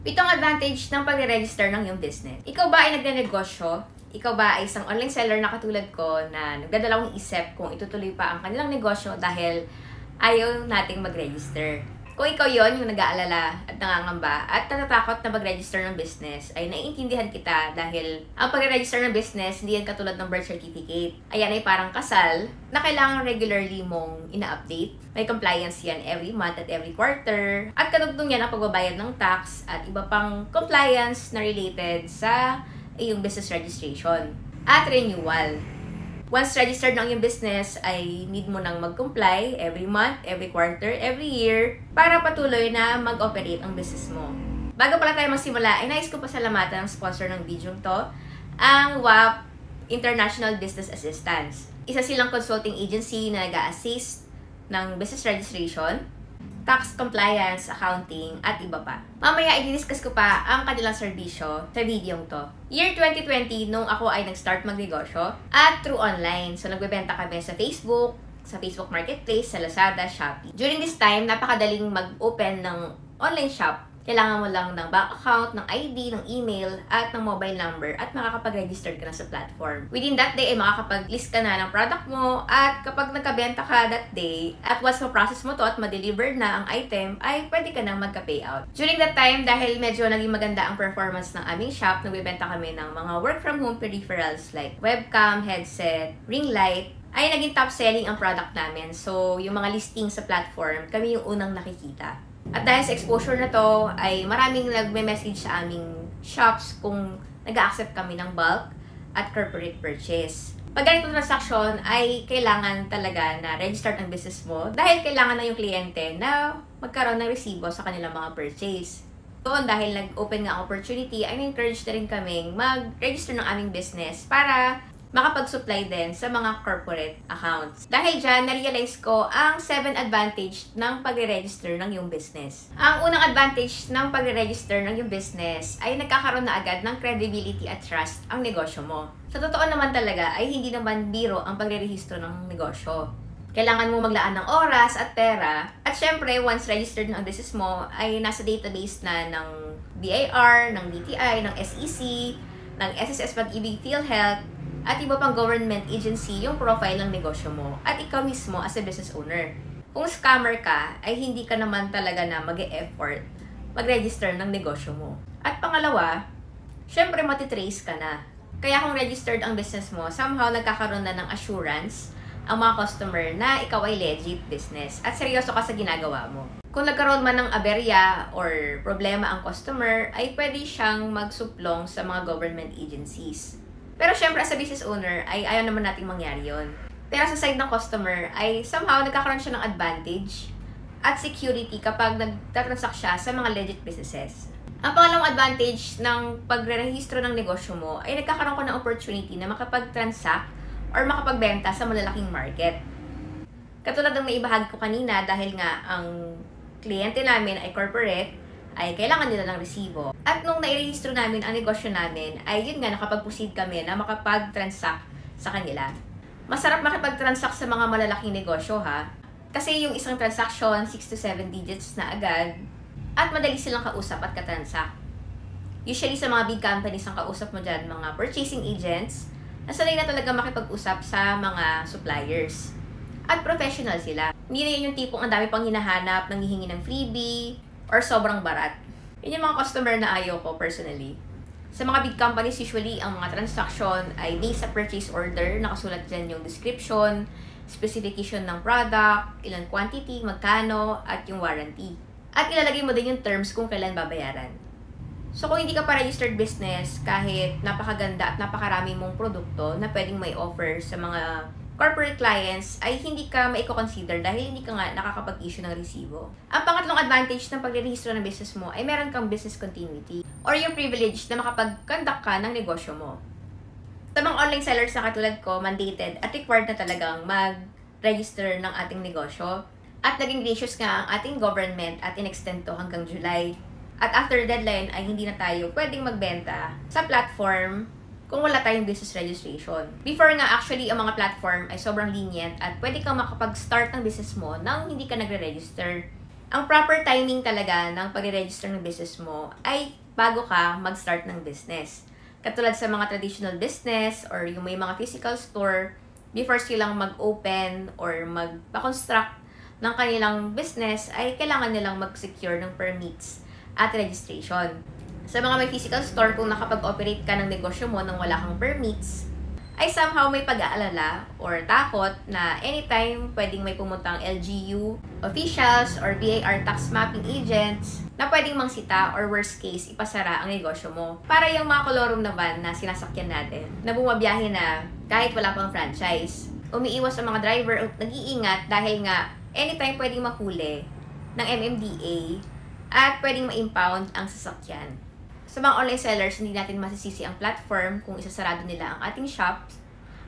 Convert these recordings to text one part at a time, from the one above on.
Pitong advantage ng pagre-register ng iyong business. Ikaw ba ay nagnenegosyo? Ikaw ba ay isang online seller na katulad ko na nagdadalawang isip kung itutuloy pa ang kanilang negosyo dahil ayaw nating mag-register? Kung ikaw yon yung nag-aalala at nangangamba at natatakot na mag-register ng business, ay naiintindihan kita dahil ang pag-register ng business hindi yan katulad ng birth certificate. Ayan ay parang kasal na kailangan regularly mong ina-update. May compliance yan every month at every quarter. At kadugtong yan ang pagbabayad ng tax at iba pang compliance na related sa iyong business registration. At renewal. Once registered ng iyong business, ay need mo nang mag-comply every month, every quarter, every year para patuloy na mag-operate ang business mo. Bago pala tayo magsimula, ay nais ko pasalamatan ang sponsor ng video to, ang WAP International Business Assistance. Isa silang consulting agency na nag-a-assist ng business registration, tax compliance, accounting, at iba pa. Mamaya, i-discuss ko pa ang kanilang serbisyo sa video to. Year 2020, nung ako ay nag-start magnegosyo, at through online. So, nagbebenta kami sa Facebook Marketplace, sa Lazada, Shopee. During this time, napakadaling mag-open ng online shop. Kailangan mo lang ng bank account, ng ID, ng email, at ng mobile number at makakapag-register ka na sa platform. Within that day, ay makakapag-list ka na ng product mo at kapag nagkabenta ka that day at once ma-process mo to at ma-deliver na ang item, ay pwede ka nang magka-payout. During that time, dahil medyo naging maganda ang performance ng aming shop, nagbibenta kami ng mga work-from-home peripherals like webcam, headset, ring light, ay naging top-selling ang product namin. So, yung mga listing sa platform, kami yung unang nakikita. At dahil sa exposure na to, ay maraming nagme-message sa aming shops kung nag-accept kami ng bulk at corporate purchase. Pag ganitong transaction, ay kailangan talaga na register ang business mo dahil kailangan na yung kliyente na magkaroon ng resibo sa kanilang mga purchase. Doon, dahil nag-open nga ang opportunity, ay na-encourage na rin kaming mag-register ng aming business para makapag-supply din sa mga corporate accounts. Dahil dyan, na-realize ko ang 7 advantage ng pag-register ng iyong business. Ang unang advantage ng pag-register ng iyong business ay nagkakaroon na agad ng credibility at trust ang negosyo mo. Sa totoo naman talaga ay hindi naman biro ang pagre-rehistro ng negosyo. Kailangan mo maglaan ng oras at pera. At syempre, once registered na ang business mo, ay nasa database na ng BIR, ng DTI, ng SEC, ng SSS Pag-ibig PhilHealth, at iba pang government agency yung profile ng negosyo mo at ikaw mismo as a business owner. Kung scammer ka, ay hindi ka naman talaga na mag-e-effort mag-register ng negosyo mo. At pangalawa, syempre matitrace ka na. Kaya kung registered ang business mo, somehow nagkakaroon na ng assurance ang mga customer na ikaw ay legit business at seryoso ka sa ginagawa mo. Kung nagkaroon man ng aberya or problema ang customer, ay pwede siyang magsuplong sa mga government agencies. Pero syempre, as a business owner, ay ayaw naman nating mangyari yon. Pero sa side ng customer, ay somehow nagkakaroon siya ng advantage at security kapag nagtatransact siya sa mga legit businesses. Ang pangalawang advantage ng pagre-rehistro ng negosyo mo ay nagkakaroon ko ng opportunity na makapag-transact or makapagbenta sa malalaking market. Katulad ng naibahagi ko kanina, dahil nga ang kliyente namin ay corporate, ay kailangan nila ng resibo. At nung nairehistro namin ang negosyo namin, ay yun nga, nakapag-proceed kami na makapag-transact sa kanila. Masarap makipag-transact sa mga malalaking negosyo ha. Kasi yung isang transaction, 6 to 7 digits na agad, at madali silang kausap at katransact. Usually sa mga big companies ang kausap mo dyan, mga purchasing agents, nasanay na talaga makipag-usap sa mga suppliers. At professional sila. Hindi na yun yung tipong ang dami pang hinahanap, nanghihingi ng freebie, or sobrang barat. Yun yung mga customer na ayaw ko personally. Sa mga big companies, usually, ang mga transaction ay based sa purchase order. Nakasulat dyan yung description, specification ng product, ilang quantity, magkano, at yung warranty. At ilalagay mo din yung terms kung kailan babayaran. So, kung hindi ka pa registered business, kahit napakaganda at napakarami mong produkto na pwedeng may offer sa mga corporate clients, ay hindi ka maiko-consider dahil hindi ka nga nakakapag-issue ng resibo. Ang pangatlong advantage ng pagre-rehistro ng business mo ay meron kang business continuity or yung privilege na makapag-conduct ka ng negosyo mo. Sa mga online sellers na katulad ko, mandated at required na talagang mag-register ng ating negosyo. At naging gracious nga ang ating government at in-extend to hanggang July. At after deadline ay hindi na tayo pwedeng magbenta sa platform kung wala tayong business registration. Before nga, actually, ang mga platform ay sobrang lenient at pwede kang makapag-start ng business mo nang hindi ka nagre-register. Ang proper timing talaga ng pag-register ng business mo ay bago ka mag-start ng business. Katulad sa mga traditional business or yung may mga physical store, before silang mag-open or magpa-construct ng kanilang business, ay kailangan nilang mag-secure ng permits at registration. Sa mga may physical store, kung nakapag-operate ka ng negosyo mo nang wala kang permits, ay somehow may pag-aalala or takot na anytime pwedeng may pumuntang LGU officials or BIR tax mapping agents na pwedeng mangsita or worst case, ipasara ang negosyo mo. Para yung mga kolorum na van na sinasakyan natin, na bumabiyahe na kahit wala pang franchise, umiiwas ang mga driver at nag-iingat dahil nga anytime pwedeng mahuli ng MMDA at pwedeng ma-impound ang sasakyan. Sa mga online sellers, hindi natin masisisi ang platform kung isasarado nila ang ating shops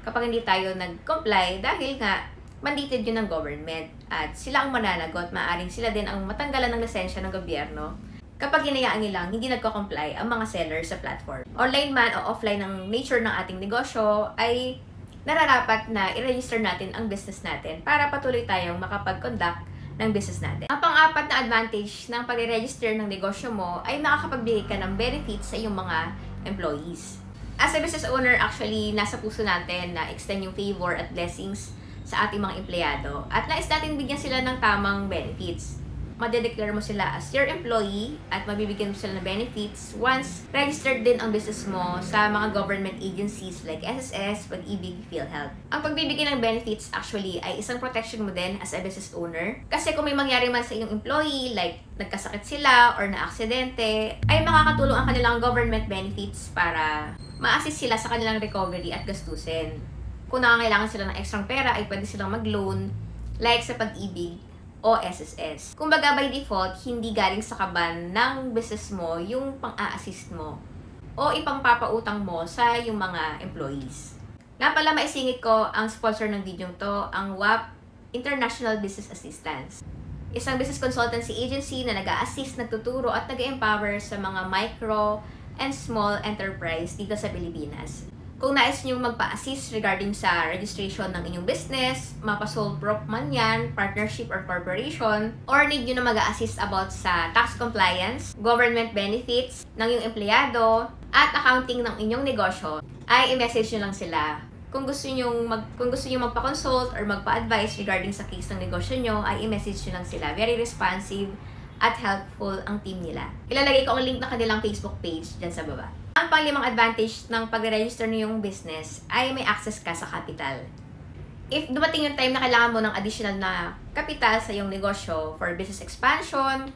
kapag hindi tayo nag-comply dahil nga mandated yun ng government at sila ang mananagot. Maaaring sila din ang matanggalan ng lisensya ng gobyerno kapag hinayaan nilang hindi nagko-comply ang mga sellers sa platform. Online man o offline ang nature ng ating negosyo ay nararapat na i-register natin ang business natin para patuloy tayong makapag-conduct ng business natin. Ang pang-apat na advantage ng pag-register ng negosyo mo ay makakapagbigay ka ng benefits sa iyong mga employees. As a business owner, actually, nasa puso natin na extend yung favor at blessings sa ating mga empleyado at nais natin bigyan sila ng tamang benefits. Madedeclare mo sila as your employee at mabibigyan mo sila ng benefits once registered din ang business mo sa mga government agencies like SSS, Pag-ibig, PhilHealth. Ang pagbibigay ng benefits actually ay isang protection mo din as a business owner. Kasi kung may mangyari man sa iyong employee, like nagkasakit sila or na-aksidente, ay makakatulong ang kanilang government benefits para ma-assist sila sa kanilang recovery at gastusin. Kung nangangailangan sila ng extra pera, ay pwede silang mag-loan like sa Pag-ibig o SSS. Kumbaga by default, hindi galing sa kaban ng business mo yung pang-a-assist mo o ipangpapautang mo sa yung mga employees. Nga pala, maisingit ko ang sponsor ng video to, ang WAP International Business Assistance. Isang business consultancy agency na nag-a-assist, nagtuturo at nag-empower sa mga micro and small enterprise dito sa Pilipinas. Kung nais nyo magpa-assist regarding sa registration ng inyong business, mapa-sole prop man yan, partnership or corporation, or need nyo na mag-assist about sa tax compliance, government benefits ng inyong empleyado, at accounting ng inyong negosyo, ay i-message nyo lang sila. Kung gusto nyo magpa-consult or magpa-advise regarding sa case ng negosyo nyo, ay i-message nyo lang sila. Very responsive at helpful ang team nila. Ilalagay ko ang link ng kanilang Facebook page dyan sa baba. Ang panglimang advantage ng pag-register ng iyong business ay may access ka sa capital. If dumating yung time na kailangan mo ng additional na capital sa iyong negosyo for business expansion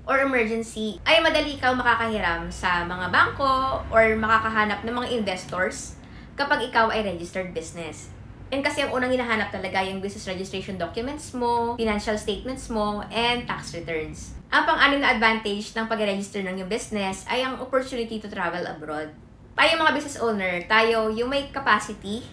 or emergency, ay madali kang makakahiram sa mga bangko or makakahanap ng mga investors kapag ikaw ay registered business. And kasi ang unang hinahanap talaga yung business registration documents mo, financial statements mo, and tax returns. Ang pang-anim na advantage ng pag-register ng iyong business ay ang opportunity to travel abroad. Tayo mga business owner, tayo yung may capacity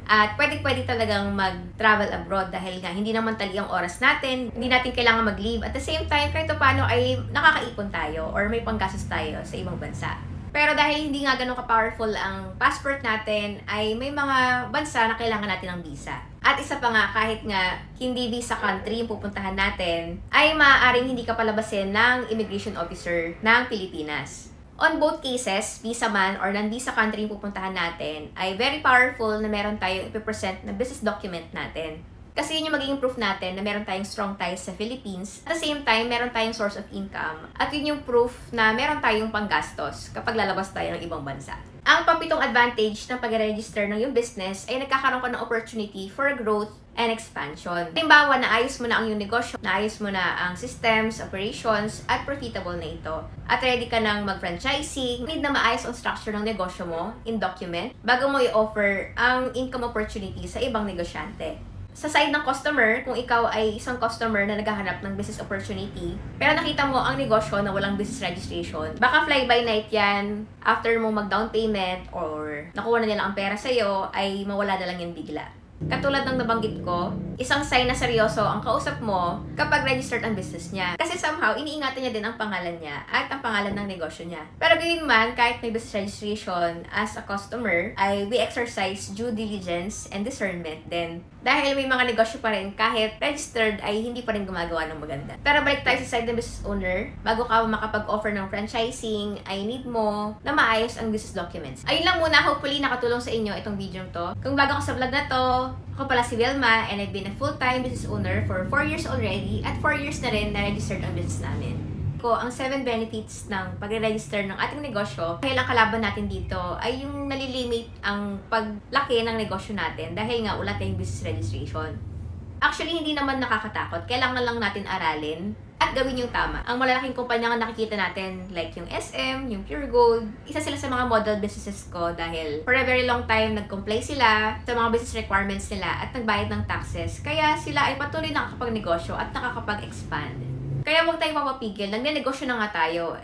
at pwede talagang mag-travel abroad dahil nga hindi naman tali ang oras natin, hindi natin kailangan mag-leave. At the same time, kahit paano ay nakakaipon tayo or may panggastos tayo sa ibang bansa. Pero dahil hindi nga ganun ka-powerful ang passport natin, ay may mga bansa na kailangan natin ng visa. At isa pa nga, kahit nga hindi visa country yung pupuntahan natin, ay maaaring hindi ka palabasin ng immigration officer ng Pilipinas. On both cases, visa man or non-visa country yung pupuntahan natin, ay very powerful na meron tayong ipipresent na business document natin. Kasi yun yung magiging proof natin na meron tayong strong ties sa Philippines. At the same time, meron tayong source of income. At yun yung proof na meron tayong panggastos kapag lalabas tayo ng ibang bansa. Ang pampitong advantage ng pag-register ng iyong business ay nagkakaroon ka ng opportunity for growth and expansion. Halimbawa, naayos mo na ang iyong negosyo, naayos mo na ang systems, operations, at profitable na ito. At ready ka ng mag-franchising, need na maayos ang structure ng negosyo mo in document bago mo i-offer ang income opportunity sa ibang negosyante. Sa side ng customer, kung ikaw ay isang customer na naghahanap ng business opportunity, pero nakita mo ang negosyo na walang business registration, baka fly-by-night yan, after mo mag-down payment or nakuha na nila ang pera sa'yo, ay mawala na lang yan bigla. Katulad ng nabanggit ko, isang sign na seryoso ang kausap mo kapag registered ang business niya. Kasi somehow, iniingatan niya din ang pangalan niya at ang pangalan ng negosyo niya. Pero gayon man, kahit may business registration as a customer, ay we exercise due diligence and discernment din. Dahil may mga negosyo pa rin kahit registered ay hindi pa rin gumagawa ng maganda. Pero balik tayo sa side ng business owner, bago ka makapag-offer ng franchising, ay need mo na maayos ang business documents. Ayun lang muna, hopefully nakatulong sa inyo itong video to. Kung bago ka sa vlog na to, ako pala si Vilma and I've been a full-time business owner for 4 years already at 4 years na rin na registered ang business namin. Ang 7 benefits ng pagre-register ng ating negosyo, dahil ang kalaban natin dito ay yung nalilimit ang paglaki ng negosyo natin dahil nga ulat yung business registration. Actually, hindi naman nakakatakot. Kailangan lang natin aralin at gawin yung tama. Ang malalaking kumpanya nga nakikita natin, like yung SM, yung Pure Gold, isa sila sa mga model businesses ko dahil for a very long time, nag-comply sila sa mga business requirements nila at nagbayad ng taxes. Kaya sila ay patuloy nakakapag-negosyo at nakakapag-expand. Kaya huwag tayong mapapigil. Nagnenegosyo na nga tayo,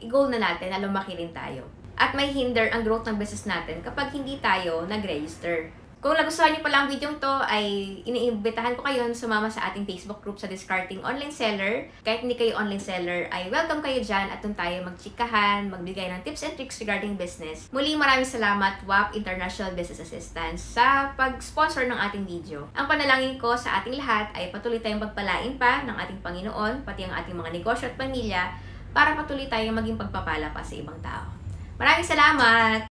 i-goal na natin na lumaki rin tayo. At may hinder ang growth ng business natin kapag hindi tayo nag-register. Kung nagustuhan niyo pala ang video to, ay iniimbitahan ko kayo sumama sa ating Facebook group sa Discarding Online Seller. Kahit hindi kayo online seller, ay welcome kayo dyan at doon tayo magchikahan, magbigay ng tips and tricks regarding business. Muli maraming salamat WAP International Business Assistance sa pag-sponsor ng ating video. Ang panalangin ko sa ating lahat ay patuloy tayong pagpalain pa ng ating Panginoon, pati ang ating mga negosyo at pamilya, para patuloy tayong maging pagpapala pa sa ibang tao. Maraming salamat!